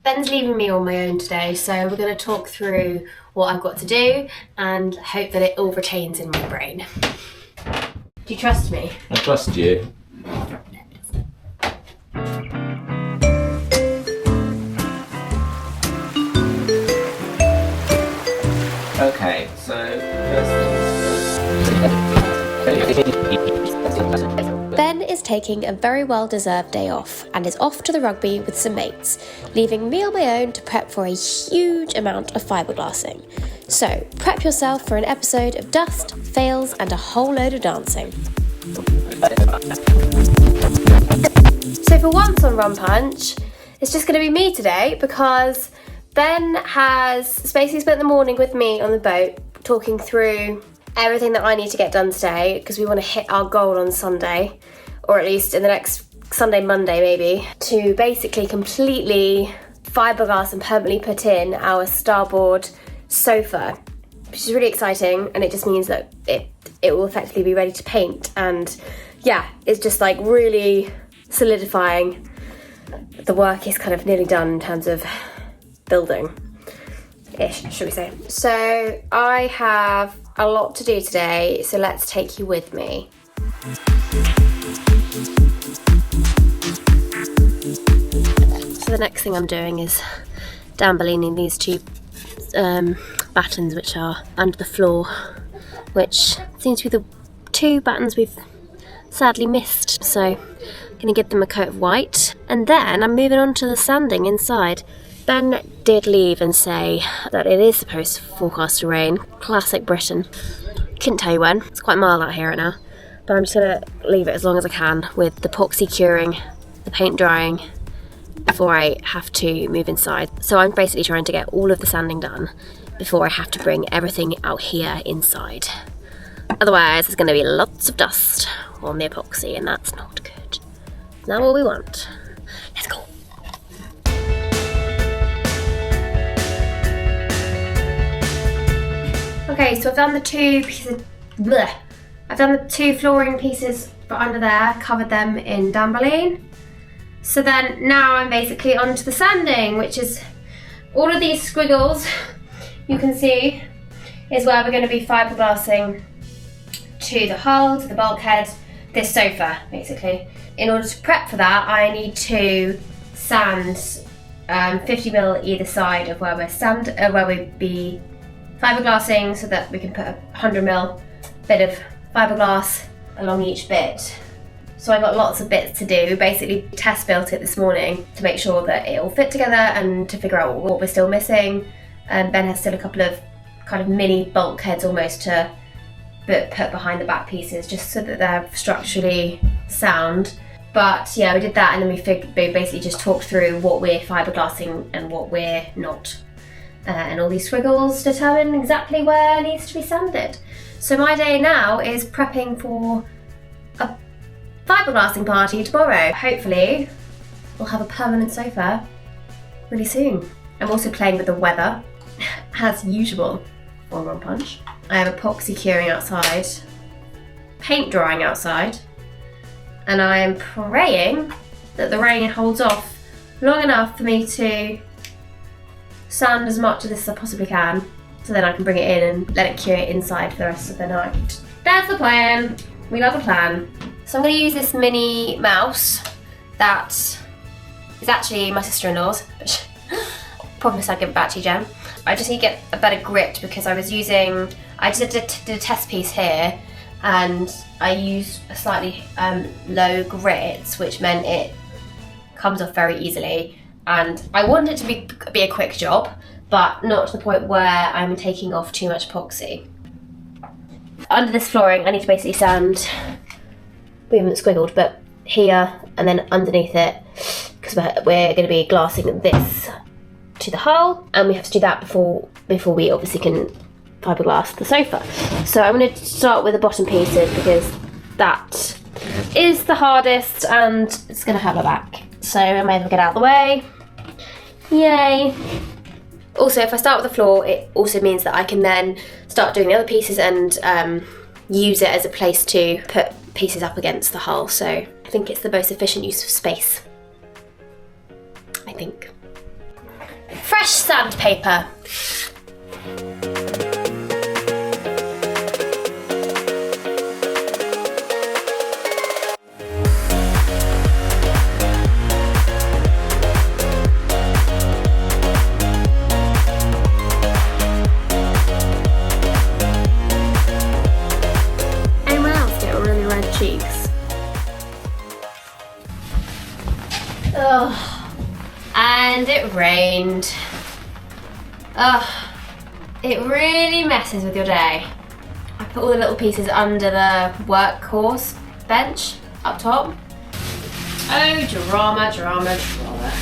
Ben's leaving me on my own today, so we're going to talk through what I've got to do and hope that it all retains in my brain. Do you trust me? I trust you. Okay, so Ben is taking a very well-deserved day off and is off to the rugby with some mates, leaving me on my own to prep for a huge amount of fiberglassing. So, prep yourself for an episode of dust, fails and a whole load of dancing. So for once on Rum Punch, it's just going to be me today because Ben has basically spent the morning with me on the boat talking through everything that I need to get done today because we want to hit our goal on Sunday, or at least in the next Sunday, Monday maybe, to basically completely fiberglass and permanently put in our starboard sofa, which is really exciting, and it just means that it will effectively be ready to paint, and yeah, it's just like really solidifying. The work is kind of nearly done in terms of building-ish, should we say. So I have a lot to do today, so let's take you with me. So the next thing I'm doing is dambolining these two battens which are under the floor, which seems to be the two battens we've sadly missed, so I'm going to give them a coat of white, and then I'm moving on to the sanding inside. Ben did leave and say that it is supposed to forecast to rain. Classic Britain. Couldn't tell you when. It's quite mild out here right now. But I'm just going to leave it as long as I can with the epoxy curing, the paint drying, before I have to move inside. So I'm basically trying to get all of the sanding done before I have to bring everything out here inside. Otherwise there's going to be lots of dust on the epoxy, and that's not good. Not what we want. Let's go. Okay, so I've done the two pieces. I've done the two flooring pieces under there, covered them in damboline. So then now I'm basically onto the sanding, which is all of these squiggles you can see is where we're going to be fiberglassing to the hull, to the bulkhead, this sofa basically. In order to prep for that, I need to sand 50mm either side of where we'd be fiberglassing, so that we can put a 100mm bit of fiberglass along each bit. So I got lots of bits to do. We basically test built it this morning to make sure that it all fit together and to figure out what we're still missing. And Ben has still a couple of kind of mini bulkheads almost to put behind the back pieces, just so that they're structurally sound. But yeah, we did that, and then we basically just talked through what we're fiberglassing and what we're not. And all these squiggles determine exactly where it needs to be sanded. So my day now is prepping for a fiberglassing party tomorrow. Hopefully we'll have a permanent sofa really soon. I'm also playing with the weather, as usual on Rum Punch. I have epoxy curing outside, paint drying outside, and I am praying that the rain holds off long enough for me to sand as much of this as I possibly can, so then I can bring it in and let it cure inside for the rest of the night. That's the plan. We love a plan. So I'm going to use this mini mouse that is actually my sister-in-law's. Promise I'll give it back to you, Jen. I just need to get a better grip because I did a test piece here, and I used a slightly low grit, which meant it comes off very easily. And I want it to be a quick job, but not to the point where I'm taking off too much epoxy. Under this flooring, I need to basically sand, we haven't squiggled, but here and then underneath it, because we're going to be glassing this to the hull, and we have to do that before we obviously can fiberglass the sofa. So I'm going to start with the bottom pieces because that is the hardest and it's going to hurt my back. So I may as well get out of the way. Yay! Also, if I start with the floor, it also means that I can then start doing the other pieces and use it as a place to put pieces up against the hull. So I think it's the most efficient use of space. I think. sandpaper. Anyone else get really red cheeks? Ugh. And it rained. Ugh. It really messes with your day. I put all the little pieces under the workhorse bench up top. Oh, drama, drama, drama.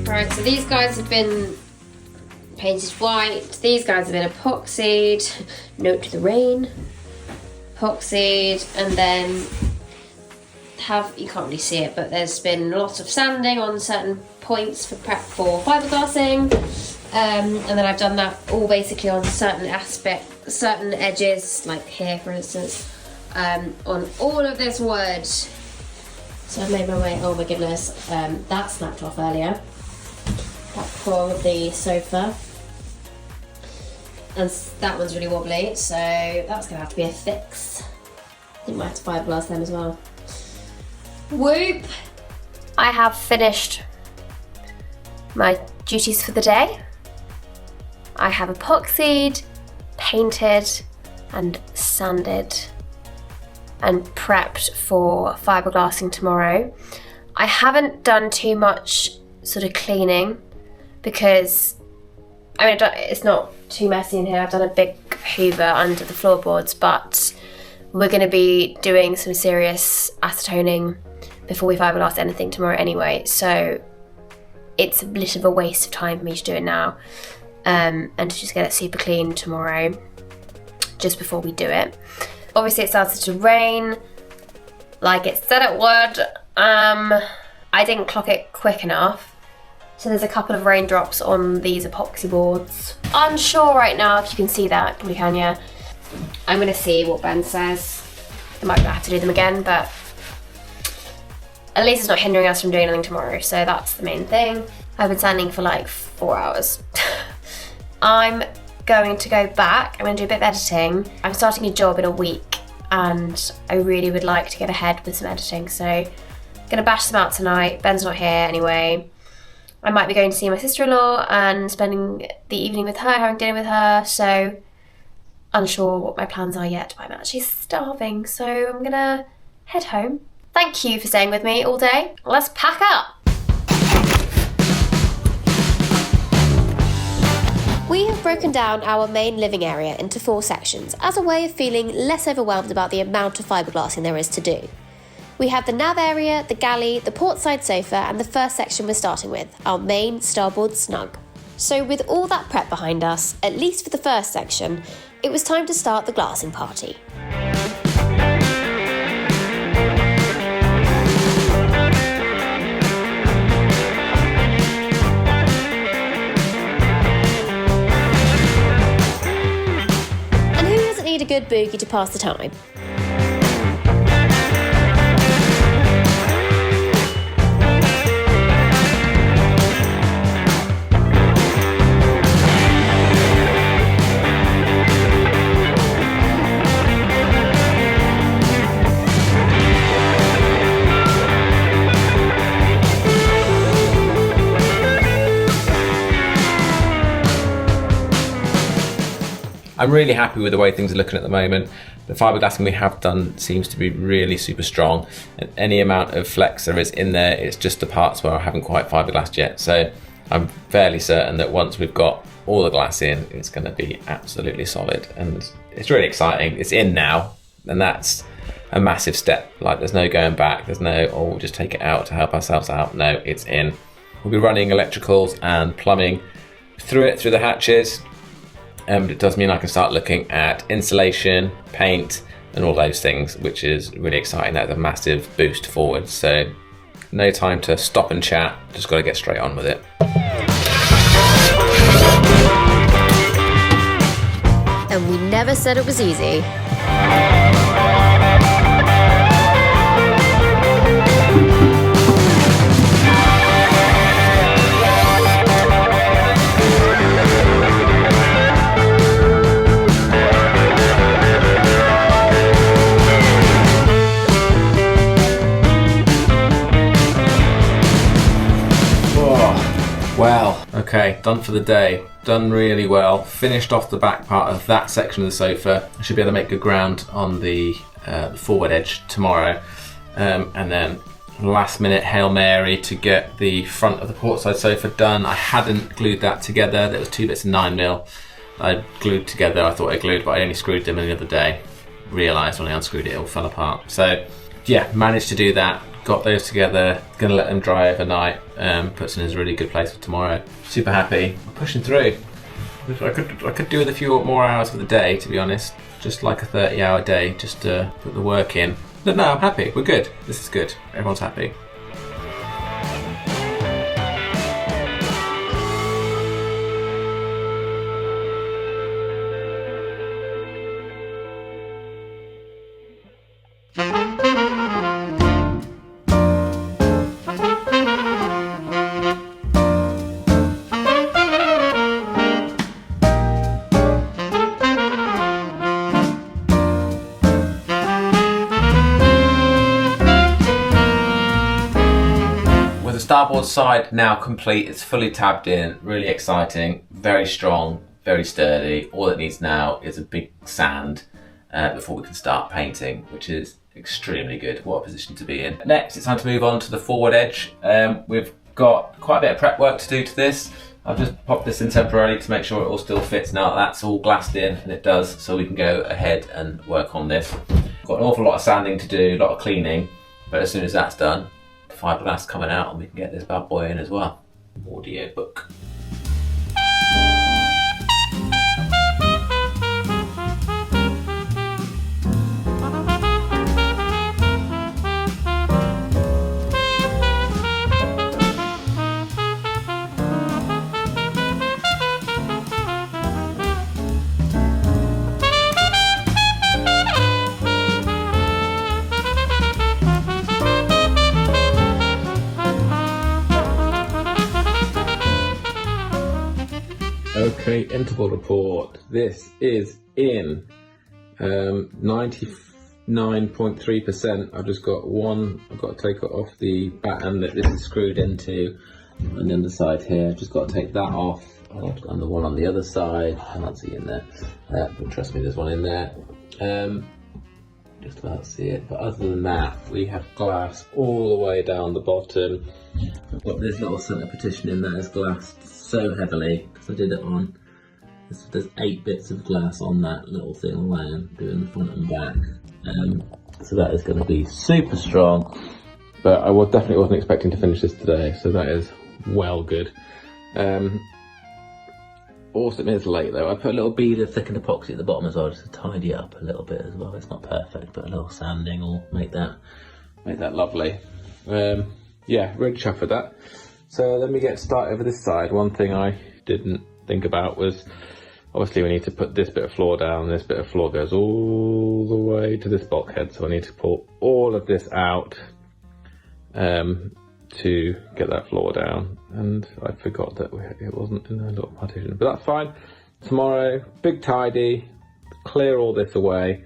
Right, so these guys have been painted white. These guys have been epoxied. Note to the rain. Epoxied, and then you can't really see it, but there's been lots of sanding on certain points for prep for fiberglassing. And then I've done that all basically on certain edges, like here for instance, on all of this wood. So I've made my way, oh my goodness, that snapped off earlier. That prong of the sofa. And that one's really wobbly, so that's gonna have to be a fix. I think we might have to fiberglass them as well. Whoop! I have finished my duties for the day. I have epoxied, painted, and sanded, and prepped for fiberglassing tomorrow. I haven't done too much sort of cleaning because, I mean, it's not too messy in here. I've done a big hoover under the floorboards, but we're going to be doing some serious acetoning before we fiberglass anything tomorrow anyway, so it's a bit of a waste of time for me to do it now, and to just get it super clean tomorrow just before we do it. Obviously it started to rain like it said it would. I didn't clock it quick enough, so there's a couple of raindrops on these epoxy boards. Unsure right now if you can see that, probably can, yeah. I'm gonna see what Ben says. I might have to do them again, but at least it's not hindering us from doing anything tomorrow, so that's the main thing. I've been sanding for like 4 hours. I'm going to go back, I'm gonna do a bit of editing. I'm starting a job in a week and I really would like to get ahead with some editing, so I'm gonna bash them out tonight. Ben's not here anyway. I might be going to see my sister-in-law and spending the evening with her, having dinner with her, so unsure what my plans are yet, but I'm actually starving, so I'm gonna head home. Thank you for staying with me all day. Let's pack up. We have broken down our main living area into 4 sections as a way of feeling less overwhelmed about the amount of fiberglassing there is to do. We have the nav area, the galley, the portside sofa, and the first section we're starting with, our main starboard snug. So with all that prep behind us, at least for the first section, it was time to start the glassing party. And who doesn't need a good boogie to pass the time? I'm really happy with the way things are looking at the moment. The fiberglassing we have done seems to be really super strong, and any amount of flex there is in there, it's just the parts where I haven't quite fiberglassed yet. So I'm fairly certain that once we've got all the glass in, it's going to be absolutely solid, and it's really exciting. It's in now, and that's a massive step. Like, there's no going back. There's no, oh, we'll just take it out to help ourselves out. No, it's in. We'll be running electricals and plumbing through it, through the hatches. It does mean I can start looking at insulation, paint, and all those things, which is really exciting. That's a massive boost forward. So no time to stop and chat, just got to get straight on with it. And we never said it was easy. Well, okay, done for the day. Done really well. Finished off the back part of that section of the sofa. I should be able to make good ground on the forward edge tomorrow. And then last minute Hail Mary to get the front of the portside sofa done. I hadn't glued that together. There was 2 bits of 9mm I glued together. I thought I glued, but I only screwed them in the other day. Realised when I unscrewed it, it all fell apart. So yeah, managed to do that. Got those together, gonna let them dry overnight, puts in a really good place for tomorrow. Super happy, we're pushing through. I could do with a few more hours of the day, to be honest. Just like a 30-hour day, just to put the work in. But no, I'm happy, we're good. This is good, everyone's happy. Starboard side now complete, it's fully tabbed in, really exciting, very strong, very sturdy. All it needs now is a big sand before we can start painting, which is extremely good. What a position to be in. Next, it's time to move on to the forward edge. We've got quite a bit of prep work to do to this. I've just popped this in temporarily to make sure it all still fits. Now that's all glassed in, and it does, so we can go ahead and work on this. Got an awful lot of sanding to do, a lot of cleaning, but as soon as that's done, fiberglass coming out and we can get this bad boy in as well. Audio book. Okay, interval report. This is in 99.3%. I've just got one, I've got to take it off the batten that this is screwed into on the underside here. I've just got to take that off. And the one on the other side, I can't see in there. But trust me, there's one in there. Just about to see it. But other than that, we have glass all the way down the bottom. I've got this little centre partition that is glassed so heavily because I did it on. There's 8 bits of glass on that little thing alone, doing the front and back. So that is going to be super strong. But I definitely wasn't expecting to finish this today, so that is well good. Awesome, it's late though. I put a little bead of thickened epoxy at the bottom as well, just to tidy it up a little bit as well. It's not perfect, but a little sanding will make that lovely. Yeah, really chuffed with that. So let me get started with this side. One thing I didn't think about was, obviously we need to put this bit of floor down. This bit of floor goes all the way to this bulkhead, so I need to pull all of this out to get that floor down, and I forgot that it wasn't in a little partition, but that's fine. Tomorrow, big tidy, clear all this away,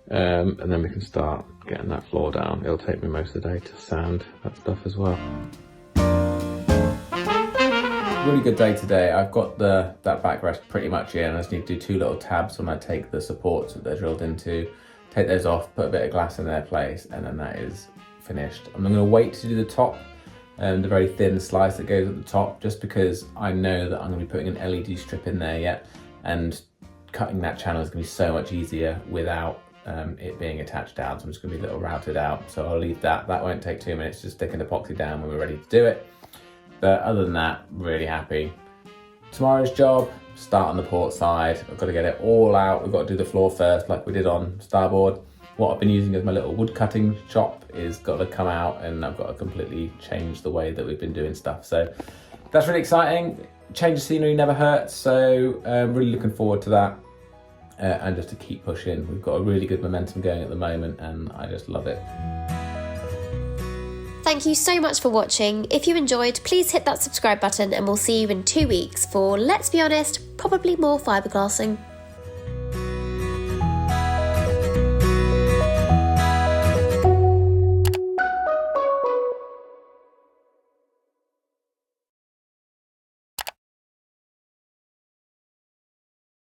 and then we can start getting that floor down. It'll take me most of the day to sand that stuff as well. Really good day today. I've got that backrest pretty much in. I just need to do 2 little tabs when I take the supports that they're drilled into, take those off, put a bit of glass in their place, and then that is finished. I'm going to wait to do the top, the very thin slice that goes at the top, just because I know that I'm going to be putting an LED strip in there yet, and cutting that channel is going to be so much easier without it being attached down. So I'm just going to be a little routed out. So I'll leave that. That won't take 2 minutes, just stick an epoxy down when we're ready to do it. But other than that, really happy. Tomorrow's job, start on the port side. I've got to get it all out. We've got to do the floor first, like we did on starboard. What I've been using as my little wood cutting shop is got to come out, and I've got to completely change the way that we've been doing stuff. So that's really exciting. Change of scenery never hurts, so really looking forward to that. And just to keep pushing. We've got a really good momentum going at the moment, and I just love it. Thank you so much for watching. If you enjoyed, please hit that subscribe button and we'll see you in 2 weeks for, let's be honest, probably more fiberglassing.